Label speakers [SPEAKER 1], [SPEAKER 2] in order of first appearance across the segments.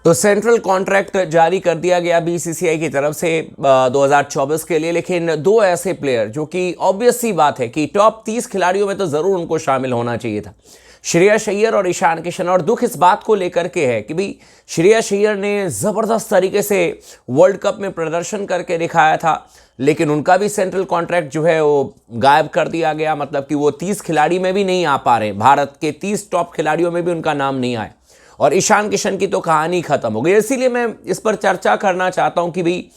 [SPEAKER 1] तो central contract जारी कर दिया गया बीसीसीआई की तरफ से 2024 के लिए, लेकिन दो ऐसे प्लेयर जो कि ऑब्वियस सी बात है कि टॉप 30 खिलाड़ियों में तो जरूर उनको शामिल होना चाहिए था, श्रेयस अय्यर और ईशान किशन। और दुख इस बात को लेकर के है कि भाई श्रेयस अय्यर ने ज़बरदस्त तरीके से वर्ल्ड कप में प्रदर्शन करके दिखाया था, लेकिन उनका भी सेंट्रल कॉन्ट्रैक्ट जो है वो गायब कर दिया गया। मतलब कि वो 30 खिलाड़ी में भी नहीं आ पा रहे, भारत के 30 टॉप खिलाड़ियों में भी उनका नाम नहीं आया और ईशान किशन की तो कहानी खत्म हो गई। इसीलिए मैं इस पर चर्चा करना चाहता हूं कि भाई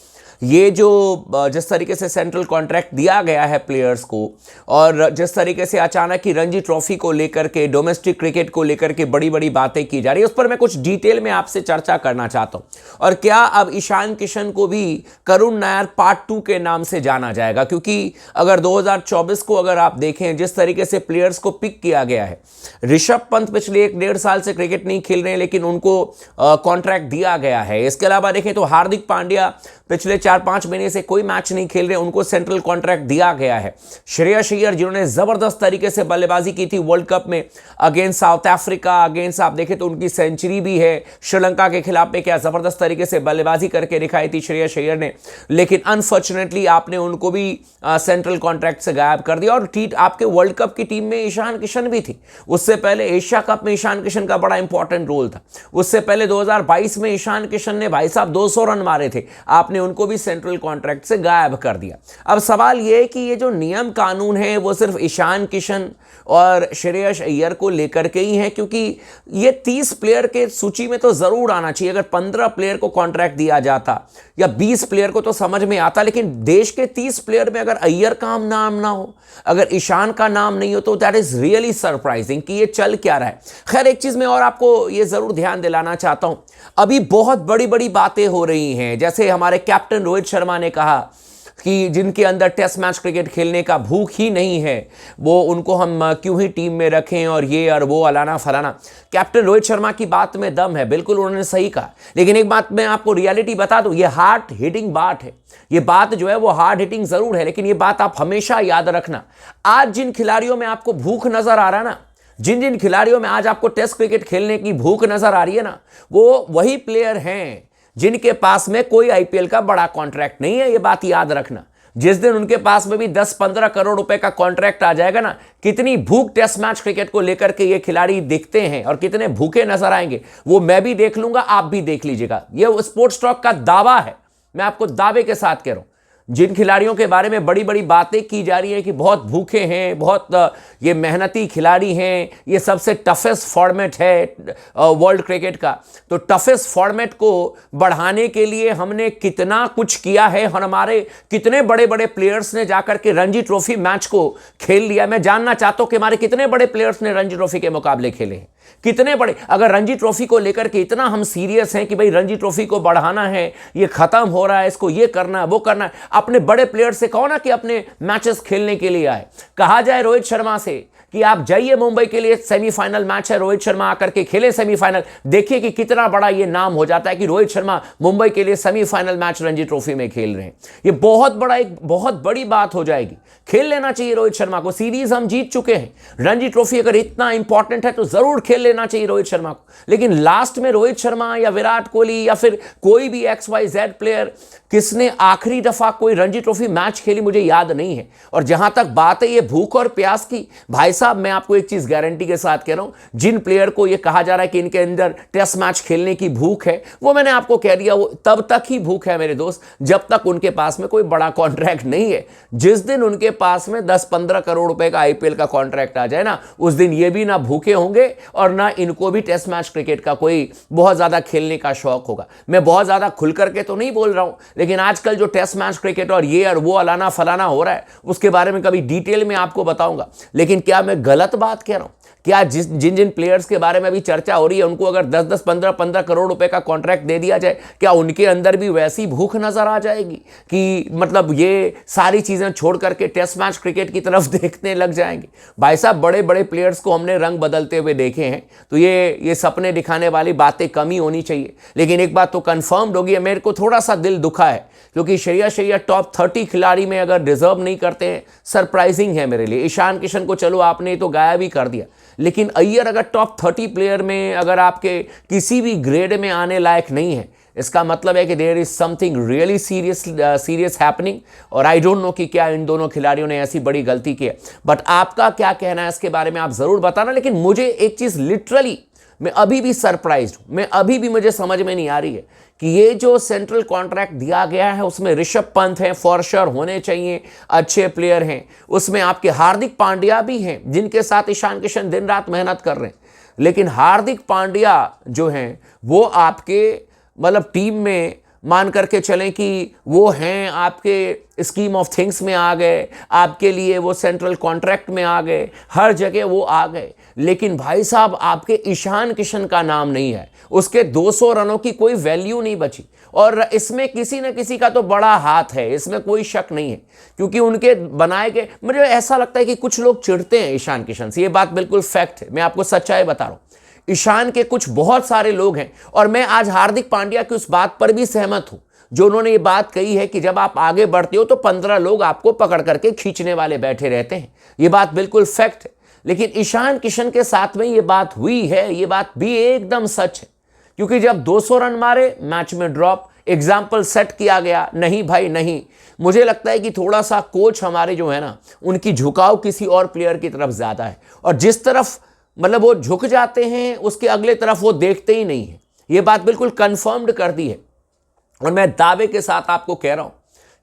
[SPEAKER 1] ये जो जिस तरीके से सेंट्रल कॉन्ट्रैक्ट दिया गया है प्लेयर्स को, और जिस तरीके से अचानक ही रणजी ट्रॉफी को लेकर के, डोमेस्टिक क्रिकेट को लेकर के बड़ी बड़ी बातें की जा रही है, उस पर मैं कुछ डिटेल में आपसे चर्चा करना चाहता हूं। और क्या अब ईशान किशन को भी करुण नायर पार्ट 2 के नाम से जाना जाएगा? क्योंकि अगर 2024 को अगर आप देखें, जिस तरीके से प्लेयर्स को पिक किया गया है, ऋषभ पंत पिछले 1-1.5 साल से क्रिकेट नहीं खेल रहे हैं, लेकिन उनको कॉन्ट्रैक्ट दिया गया है। इसके अलावा देखें तो हार्दिक पांड्या पिछले 4-5 महीने से कोई मैच नहीं खेल रहे, उनको सेंट्रल कॉन्ट्रैक्ट दिया गया है। श्रेयस अय्यर जिन्होंने जबरदस्त तरीके से बल्लेबाजी की थी वर्ल्ड कप में अगेंस्ट साउथ अफ्रीका, अगेंस्ट आप देखें तो उनकी सेंचुरी भी है श्रीलंका के खिलाफ में, क्या जबरदस्त तरीके से बल्लेबाजी करके दिखाई थी श्रेयस अय्यर ने, लेकिन अनफॉर्चुनेटली आपने उनको भी सेंट्रल कॉन्ट्रैक्ट से गायब कर दिया। और आपके वर्ल्ड कप की टीम में ईशान किशन भी थी, उससे पहले एशिया कप में ईशान किशन का बड़ा इंपॉर्टेंट रोल था, उससे पहले 2022 में ईशान किशन ने भाई साहब 200 रन मारे थे, आपने उनको भी सेंट्रल कॉन्ट्रैक्ट से गायब कर दिया। अब सवाल यह है कि ये जो नियम कानून है वो सिर्फ ईशान किशन और श्रेयस अय्यर को लेकर के ही है, क्योंकि ये 30 प्लेयर के सूची में तो जरूर आना चाहिए। अगर 15 प्लेयर को कॉन्ट्रैक्ट दिया जाता या 20 प्लेयर को तो समझ में आता, लेकिन देश के 30 प्लेयर में अगर अय्यर का नाम ना हो, अगर ईशान का नाम नहीं हो, तो दैट इज रियली सरप्राइजिंग कि ये चल क्या रहा है। खैर, एक चीज मैं और आपको ये जरूर ध्यान दिलाना चाहता हूं, अभी बहुत बड़ी बड़ी बातें हो रही हैं। जैसे हमारे कैप्टन रोहित शर्मा ने कहा कि जिनके अंदर टेस्ट मैच क्रिकेट खेलने का भूख ही नहीं है, वो उनको हम क्यों ही टीम में रखें, और ये और वो अलाना फलाना। कैप्टन रोहित शर्मा की बात में दम है, बिल्कुल उन्होंने सही कहा, लेकिन एक बात मैं आपको रियलिटी बता दूं, ये हार्ड हिटिंग बात है। ये बात जो है वो हार्ड हिटिंग जरूर है, लेकिन ये बात आप हमेशा याद रखना, आज जिन खिलाड़ियों में आपको भूख नजर आ रहा है ना, जिन जिन खिलाड़ियों में आज आपको टेस्ट क्रिकेट खेलने की भूख नजर आ रही है ना, वो वही प्लेयर हैं जिनके पास में कोई आईपीएल का बड़ा कॉन्ट्रैक्ट नहीं है। ये बात याद रखना, जिस दिन उनके पास में भी 10-15 करोड़ रुपए का कॉन्ट्रैक्ट आ जाएगा ना, कितनी भूख टेस्ट मैच क्रिकेट को लेकर के ये खिलाड़ी दिखते हैं और कितने भूखे नजर आएंगे, वो मैं भी देख लूंगा, आप भी देख लीजिएगा। ये स्पोर्ट्स टॉक का दावा है, मैं आपको दावे के साथ कह रहा हूं। जिन खिलाड़ियों के बारे में बड़ी बड़ी बातें की जा रही है कि बहुत भूखे हैं, बहुत ये मेहनती खिलाड़ी हैं, ये सबसे टफेस्ट फॉर्मेट है वर्ल्ड क्रिकेट का, तो टफेस्ट फॉर्मेट को बढ़ाने के लिए हमने कितना कुछ किया है, और हमारे कितने बड़े बड़े प्लेयर्स ने जाकर के रणजी ट्रॉफी मैच को खेल लिया। मैं जानना चाहता हूं कि हमारे कितने बड़े प्लेयर्स ने रणजी ट्रॉफी के मुकाबले खेले हैं, कितने बड़े। अगर रणजी ट्रॉफी को लेकर के इतना हम सीरियस हैं कि भाई रणजी ट्रॉफी को बढ़ाना है, ये खत्म हो रहा है, इसको ये करना है, वो करना है, अपने बड़े प्लेयर से कहो ना कि अपने मैचेस खेलने के लिए आए। कहा जाए रोहित शर्मा से कि आप जाइए मुंबई के लिए, सेमीफाइनल मैच है, रोहित शर्मा आकर के खेले सेमीफाइनल, देखिए कि कितना बड़ा ये नाम हो जाता है कि रोहित शर्मा मुंबई के लिए सेमीफाइनल मैच रणजी ट्रॉफी में खेल रहे हैं। ये बहुत बड़ा, एक बहुत बड़ी बात हो जाएगी। खेल लेना चाहिए रोहित शर्मा को, सीरीज हम जीत चुके हैं, रणजी ट्रॉफी अगर इतना इंपॉर्टेंट है तो जरूर खेल लेना चाहिए रोहित शर्मा को। लेकिन लास्ट में रोहित शर्मा या विराट कोहली या फिर कोई भी XYZ प्लेयर, किसने आखिरी दफा कोई रणजी ट्रॉफी मैच खेली मुझे याद नहीं है। और जहां तक बात है ये भूख और प्यास की, भाई साहब मैं आपको एक चीज गारंटी के साथ कह रहा हूं, जिन प्लेयर को ये कहा जा रहा है कि इनके अंदर टेस्ट मैच खेलने की भूख है, वो मैंने आपको कह दिया, वो तब तक ही भूख है मेरे दोस्त जब तक उनके पास में कोई बड़ा कॉन्ट्रैक्ट नहीं है। जिस दिन उनके पास में 10-15 करोड़ रुपए का आईपीएल का कॉन्ट्रैक्ट आ जाए ना, उस दिन ये भी ना भूखे होंगे और ना इनको भी टेस्ट मैच क्रिकेट का कोई बहुत ज्यादा खेलने का शौक होगा। मैं बहुत ज्यादा खुल करके तो नहीं बोल रहा हूं, लेकिन आजकल जो टेस्ट मैच क्रिकेट और ये और वो अलाना फलाना हो रहा है, उसके बारे में कभी डिटेल में आपको बताऊंगा। लेकिन क्या मैं गलत बात कह रहा हूं? क्या जिन जिन प्लेयर्स के बारे में अभी चर्चा हो रही है, उनको अगर 10-10, 15-15 करोड़ रुपए का कॉन्ट्रैक्ट दे दिया जाए, क्या उनके अंदर भी वैसी भूख नजर आ जाएगी कि मतलब ये सारी चीजें छोड़ करके टेस्ट मैच क्रिकेट की तरफ देखने लग जाएंगे? भाई साहब, बड़े बड़े प्लेयर्स को हमने रंग बदलते हुए देखे हैं, तो ये सपने दिखाने वाली बातें कम ही होनी चाहिए। लेकिन एक बात तो कंफर्म्ड होगी, मेरे को थोड़ा सा दिल दुखा है, क्योंकि श्रेयस अय्यर टॉप 30 खिलाड़ी में अगर डिजर्व नहीं करते हैं, सरप्राइजिंग है मेरे लिए। ईशान किशन को चलो आपने तो गायब ही कर दिया, लेकिन अय्यर अगर टॉप 30 प्लेयर में अगर आपके किसी भी ग्रेड में आने लायक नहीं है, इसका मतलब है कि there is something really serious happening. और आई डोंट नो कि क्या इन दोनों खिलाड़ियों ने ऐसी बड़ी गलती की है। बट आपका क्या कहना है इसके बारे में आप जरूर बताना। लेकिन मुझे एक चीज लिटरली मैं अभी भी सरप्राइज्ड हूं, मैं अभी भी मुझे समझ में नहीं आ रही है कि ये जो सेंट्रल कॉन्ट्रैक्ट दिया गया है उसमें ऋषभ पंत हैं, फॉर श्योर होने चाहिए, अच्छे प्लेयर हैं, उसमें आपके हार्दिक पांड्या भी हैं जिनके साथ ईशान किशन दिन रात मेहनत कर रहे हैं। लेकिन हार्दिक पांड्या जो हैं वो आपके मतलब टीम में मान करके चलें कि वो हैं आपके स्कीम ऑफ थिंग्स में आ गए, आपके लिए वो सेंट्रल कॉन्ट्रैक्ट में आ गए, हर जगह वो आ गए। लेकिन भाई साहब आपके ईशान किशन का नाम नहीं है, उसके 200 रनों की कोई वैल्यू नहीं बची। और इसमें किसी न किसी का तो बड़ा हाथ है, इसमें कोई शक नहीं है, क्योंकि उनके बनाए गए मुझे ऐसा लगता है कि कुछ लोग चिढ़ते हैं ईशान किशन से। ये बात बिल्कुल फैक्ट है, मैं आपको सच्चाई बता रहा हूं। ईशान के कुछ बहुत सारे लोग हैं, और मैं आज हार्दिक पांड्या की उस बात पर भी सहमत हूं जो उन्होंने ये बात कही है कि जब आप आगे बढ़ते हो तो 15 लोग आपको पकड़ करके खींचने वाले बैठे रहते हैं। ये बात बिल्कुल फैक्ट है। लेकिन ईशान किशन के साथ में ये बात हुई है, ये बात भी एकदम सच है, क्योंकि जब 200 रन मारे मैच में ड्रॉप, एग्जाम्पल सेट किया गया, नहीं भाई नहीं। मुझे लगता है कि थोड़ा सा कोच हमारे जो है ना उनकी झुकाव किसी और प्लेयर की तरफ ज्यादा है, और जिस तरफ मतलब वो झुक जाते हैं उसके अगले तरफ वो देखते ही नहीं है। ये बात बिल्कुल कंफर्म्ड कर दी है, और मैं दावे के साथ आपको कह रहा हूं,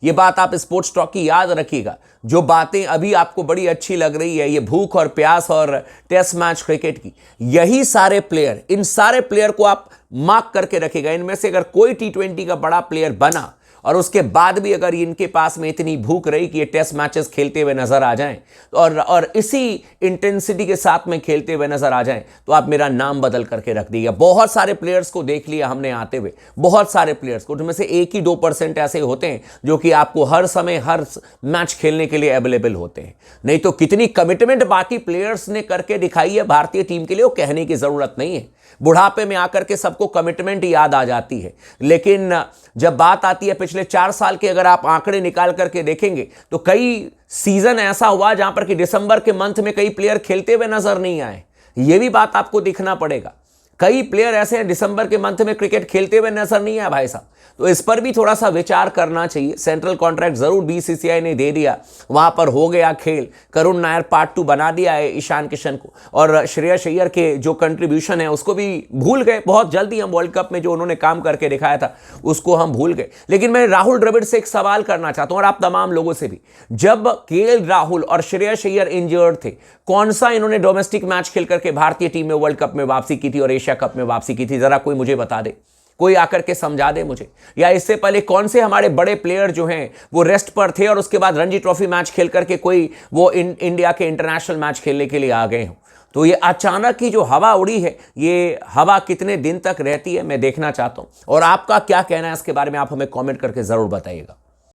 [SPEAKER 1] ये बात आप स्पोर्ट्स टॉक की याद रखिएगा। जो बातें अभी आपको बड़ी अच्छी लग रही है, ये भूख और प्यास और टेस्ट मैच क्रिकेट की, यही सारे प्लेयर, इन सारे प्लेयर को आप मार्क करके रखिएगा। इनमें से अगर कोई T20 का बड़ा प्लेयर बना और उसके बाद भी अगर इनके पास में इतनी भूख रही कि ये टेस्ट मैचेस खेलते हुए नजर आ जाएं और इसी इंटेंसिटी के साथ में खेलते हुए नजर आ जाएं, तो आप मेरा नाम बदल करके रख दीजिए। बहुत सारे प्लेयर्स को देख लिया हमने आते हुए, बहुत सारे प्लेयर्स को, उनमें से 1 ही 2% ऐसे होते हैं जो कि आपको हर समय हर मैच खेलने के लिए अवेलेबल होते हैं। नहीं तो कितनी कमिटमेंट बाकी प्लेयर्स ने करके दिखाई है भारतीय टीम के लिए, वो कहने की जरूरत नहीं है। बुढ़ापे में आकर के सबको कमिटमेंट याद आ जाती है, लेकिन जब बात आती है पिछले 4 साल के अगर आप आंकड़े निकाल करके देखेंगे तो कई सीजन ऐसा हुआ जहां पर कि दिसंबर के मंथ में कई प्लेयर खेलते हुए नजर नहीं आए। यह भी बात आपको दिखना पड़ेगा। कई प्लेयर ऐसे हैं दिसंबर के मंथ में क्रिकेट खेलते हुए नजर नहीं आया भाई साहब। तो इस पर भी थोड़ा सा विचार करना चाहिए। सेंट्रल कॉन्ट्रैक्ट जरूर BCCI ने दे दिया, वहां पर हो गया खेल। करुण नायर पार्ट 2 बना दिया है ईशान किशन को, और श्रेयस अय्यर के जो कंट्रीब्यूशन है उसको भी भूल गए बहुत जल्दी। हम वर्ल्ड कप में जो उन्होंने काम करके दिखाया था उसको हम भूल गए। लेकिन मैं राहुल द्रविड़ से एक सवाल करना चाहता हूं, और आप तमाम लोगों से भी, जब KL राहुल और श्रेयस अय्यर इंजर्ड थे, कौन सा इन्होंने डोमेस्टिक मैच खेल करके भारतीय टीम में वर्ल्ड कप में वापसी की थी और एशिया कप में वापसी की थी? जरा कोई मुझे बता दे, कोई आकर के समझा दे मुझे। या इससे पहले कौन से हमारे बड़े प्लेयर जो हैं वो रेस्ट पर थे और उसके बाद रणजी ट्रॉफी मैच खेल करके कोई वो इंडिया के इंटरनेशनल मैच खेलने के लिए आ गए हों? तो ये अचानक की जो हवा उड़ी है, ये हवा कितने दिन तक रहती है मैं देखना चाहता हूं। और आपका क्या कहना है इसके बारे में आप हमें कमेंट करके जरूर बताइएगा।